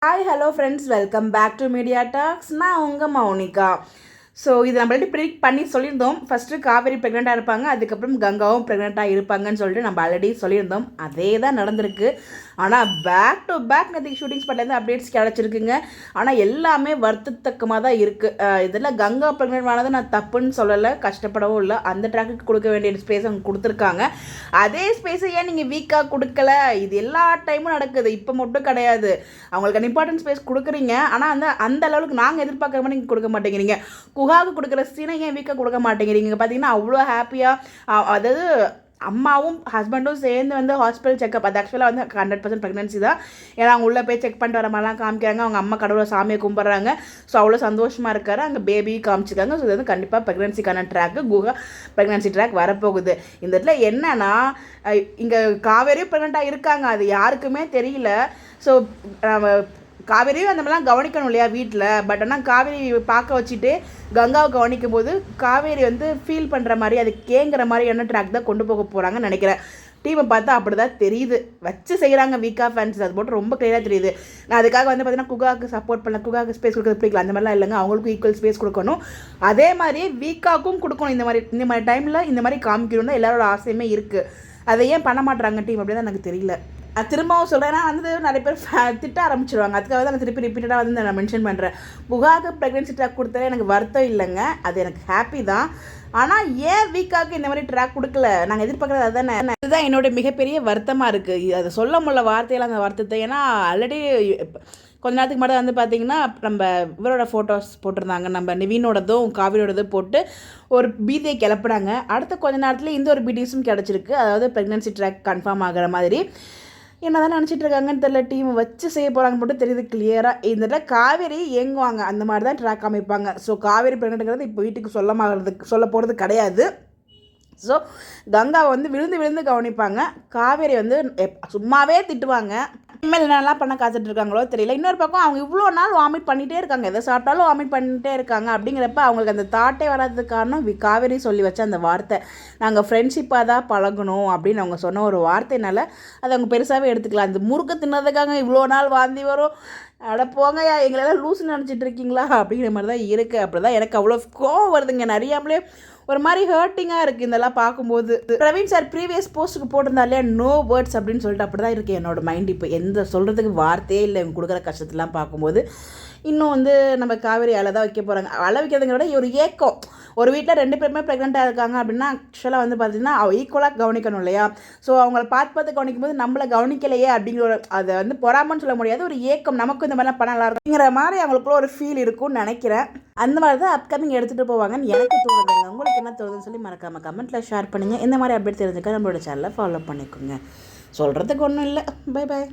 Hi hello friends, welcome back to Media Talks. நான் உங்கள் Mounika. So இது நம்ம ஆல்ரெடி ப்ரிடிக்ட் பண்ணி சொல்லியிருந்தோம். ஃபஸ்ட்டு காவேரி ப்ரெக்னெண்ட்டாக இருப்பாங்க, அதுக்கப்புறம் கங்காவும் ப்ரெக்னெண்ட்டாக இருப்பாங்கன்னு சொல்லிட்டு நம்ம ஆல்ரெடி சொல்லியிருந்தோம். அதே தான் நடந்திருக்கு. ஆனால் பேக் டு பேக் நேற்று ஷூட்டிங் ஸ்பாட்லேருந்து அப்டேட்ஸ் கிடச்சிருக்குங்க. ஆனால் எல்லாமே வருத்தத்தக்கமாக தான் இருக்குது. இதில் கங்கா ப்ரெக்னென்ட் ஆனது நான் தப்புன்னு சொல்லலை, கஷ்டப்படவும் இல்லை. அந்த ட்ராக்குக்கு கொடுக்க வேண்டிய ஸ்பேஸ் அவங்க கொடுத்துருக்காங்க. அதே ஸ்பேஸை ஏன் நீங்கள் வீக்காக கொடுக்கல? இது எல்லா டைமும் நடக்குது, இப்போ மட்டும் கிடையாது. அவங்களுக்கு இம்பார்ட்டன்ட் ஸ்பேஸ் கொடுக்குறீங்க, ஆனால் அந்த அளவுக்கு நாங்கள் எதிர்பார்க்குற மாதிரி நீங்கள் கொடுக்க மாட்டேங்கிறீங்க. குஹாவுக்கு கொடுக்குற சீனை ஏன் வீக்காக கொடுக்க மாட்டேங்கிறீங்க? பார்த்தீங்கன்னா அவ்வளோ ஹாப்பியாக, அதாவது அம்மாவும் ஹஸ்பண்டும் சேர்ந்து வந்து ஹாஸ்பிட்டல் செக்அப், அது ஆக்சுவலாக வந்து 100% ப்ரெக்னன்சி தான். ஏன்னா அவங்க உள்ளே போய் செக் பண்ணிட்டு வர மாதிரிலாம் காமிக்கிறாங்க. அவங்க அம்மா கடவுளை சாமியை கும்பிட்றாங்க. ஸோ அவ்வளோ சந்தோஷமாக இருக்காரு. அங்கே பேபி காமிச்சிருக்காங்க. ஸோ இது வந்து கண்டிப்பாக ப்ரெக்னன்சிக்கான ட்ராக்கு, குஹா ப்ரெக்னன்சி ட்ராக் வரப்போகுது. இந்த இடத்துல என்னன்னா, இங்கே காவேரியும் ப்ரெக்னெண்ட்டாக இருக்காங்க, அது யாருக்குமே தெரியல. ஸோ காவேரியும் அந்த மாதிரிலாம் கவனிக்கணும் இல்லையா வீட்டில். பட் ஆனால் காவேரி பார்க்க வச்சுட்டு கங்காவை கவனிக்கும் போது காவேரி வந்து ஃபீல் பண்ணுற மாதிரி, அது கேட்குற மாதிரியான ட்ராக் தான் கொண்டு போக போகிறாங்கன்னு நினைக்கிறேன். டீமை பார்த்தா அப்படி தான் தெரியுது. வச்சு செய்கிறாங்க வீக்கா ஃபேன்ஸ், அது போட்டு ரொம்ப கிளியராக தெரியுது. நான் அதுக்காக வந்து பார்த்தீங்கன்னா குகாவுக்கு சப்போர்ட் பண்ணல, குகாவுக்கு ஸ்பேஸ் கொடுக்குறது பிடிக்கல, அந்த மாதிரிலாம் இல்லைங்க. அவங்களுக்கும் ஈக்குவல் ஸ்பேஸ் கொடுக்கணும், அதே மாதிரி வீக்காவுக்கும் கொடுக்கணும். இந்த மாதிரி டைமில் இந்த மாதிரி காமிக்கணும்னு எல்லாரோட ஆசையுமே இருக்குது. அதை ஏன் பண்ண மாட்டுறாங்க டீம் அப்படின்னு தான் எனக்கு தெரியல. திரும்பவும் சொல்கிறேன், ஏன்னா வந்து நிறைய பேர் திட்ட ஆரம்பிச்சிருவாங்க. அதுக்காக தான் நான் திருப்பி ரிப்பீட்டடாக வந்து நான் மென்ஷன் பண்ணுறேன். புகாக்கு ப்ரெக்னென்சி ட்ராக் கொடுத்தாலே எனக்கு வருத்தம் இல்லைங்க, அது எனக்கு ஹாப்பி தான். ஆனால் ஏன் வீக்காவுக்கு இந்த மாதிரி ட்ராக் கொடுக்கல? நாங்கள் எதிர்பார்க்குறது அதுதானே. இதுதான் என்னோட மிகப்பெரிய வருத்தமாக இருக்குது. அதை சொல்ல முடியல வார்த்தையில் அந்த வருத்தத்தை. ஏன்னா ஆல்ரெடி கொஞ்ச நேரத்துக்கு மட்டும் வந்து பார்த்திங்கன்னா நம்ம இவரோட ஃபோட்டோஸ் போட்டிருந்தாங்க, நம்ம நிவினோடதும் காவிரியோடதும் போட்டு ஒரு பீதியை கிளப்புறாங்க. அடுத்த கொஞ்ச நேரத்தில் இந்த ஒரு பீடிஸும் கிடச்சிருக்கு, அதாவது ப்ரெக்னன்சி ட்ராக் கன்ஃபார்ம் ஆகிற மாதிரி. என்ன தான் நினச்சிட்டு இருக்காங்கன்னு தெரியல. டீம் வச்சு செய்ய போகிறாங்க மட்டும் தெரியுது கிளியராக. இந்த காவேரி இயங்குவாங்க, அந்த மாதிரி தான் ட்ராக் அமைப்பாங்க. ஸோ காவேரி ப்ரெக்னென்ட்ங்கிறது இப்போ வீட்டுக்கு சொல்ல போகிறது கிடையாது. ஸோ கங்காவை வந்து விழுந்து விழுந்து கவனிப்பாங்க, காவேரி வந்து சும்மாவே திட்டுவாங்க. இனிமேல் என்னெல்லாம் பண்ண காத்துட்டு இருக்காங்களோ தெரியல. இன்னொரு பக்கம் அவங்க இவ்வளோ நாள் வாமிட் பண்ணிகிட்டே இருக்காங்க, எதை சாப்பிட்டாலும் வாமிட் பண்ணிகிட்டே இருக்காங்க. அப்படிங்கிறப்ப அவங்களுக்கு அந்த தாட்டே வராததுக்கு காரணம் காவேரி சொல்லி வச்ச அந்த வார்த்தை, நாங்கள் ஃப்ரெண்ட்ஷிப்பாக தான் பழகணும் அப்படின்னு அவங்க சொன்ன ஒரு வார்த்தைனால அதை அவங்க பெருசாகவே எடுத்துக்கலாம். அந்த முறுக்கு தின்னதுக்காக இவ்வளோ நாள் வாந்தி வரும், அட போங்க எங்களெல்லாம் லூஸ்ன்னு நினச்சிட்டு இருக்கீங்களா அப்படிங்கிற மாதிரி தான் இருக்குது. அப்படி தான் எனக்கு அவ்வளோ கோவம் வருதுங்க. நிறையாமலே ஒரு மாதிரி ஹர்ட்டிங்காக இருக்குது இதெல்லாம் பார்க்கும்போது. பிரவீன் சார் ப்ரீவியஸ் போஸ்ட்டுக்கு போட்டிருந்தாலே நோ வேர்ட்ஸ் அப்படின்னு சொல்லிட்டு அப்படி தான் இருக்குது என்னோடய மைண்ட். இப்போ எந்த சொல்கிறதுக்கு வார்த்தையே இல்லை இவங்க கொடுக்குற கஷ்டத்தெலாம் பார்க்கும்போது. இன்னும் வந்து நம்ம காவேரி அலை தான் வைக்க போகிறாங்க. அலை வைக்கிறதுங்க விட ஒரு ஏக்கம். ஒரு வீட்டில் 2 பேருமே ப்ரெக்னெண்ட்டாக இருக்காங்க அப்படின்னா ஆக்சுவலாக வந்து பார்த்திங்கன்னா ஈக்குவலாக கவனிக்கணும் இல்லையா? ஸோ அவங்கள பார்த்து கவனிக்கும் போது நம்மளை கவனிக்கலையே அப்படிங்கிற ஒரு, அதை வந்து பொறாமன்னு சொல்ல முடியாது, ஒரு ஏக்கம். நமக்கும் இந்த மாதிரிலாம் பண்ண நல்லா இருக்குங்கிற மாதிரி அவங்களுக்குள்ள ஒரு ஃபீல் இருக்கும்னு நினைக்கிறேன். அந்த மாதிரி தான் அப்கமிங் எடுத்துகிட்டு போவாங்கன்னு எனக்கு தோணுதுங்க. உங்களுக்கு என்ன தோணுதுன்னு சொல்லி மறக்காமல் கமெண்ட்டில் ஷேர் பண்ணுங்கள். இந்த மாதிரி அப்டேட் தெரிஞ்சுக்க நம்மளோட சேனலை ஃபாலோ பண்ணிக்கோங்க. சொல்கிறதுக்கு ஒன்றும் இல்லை. Bye bye.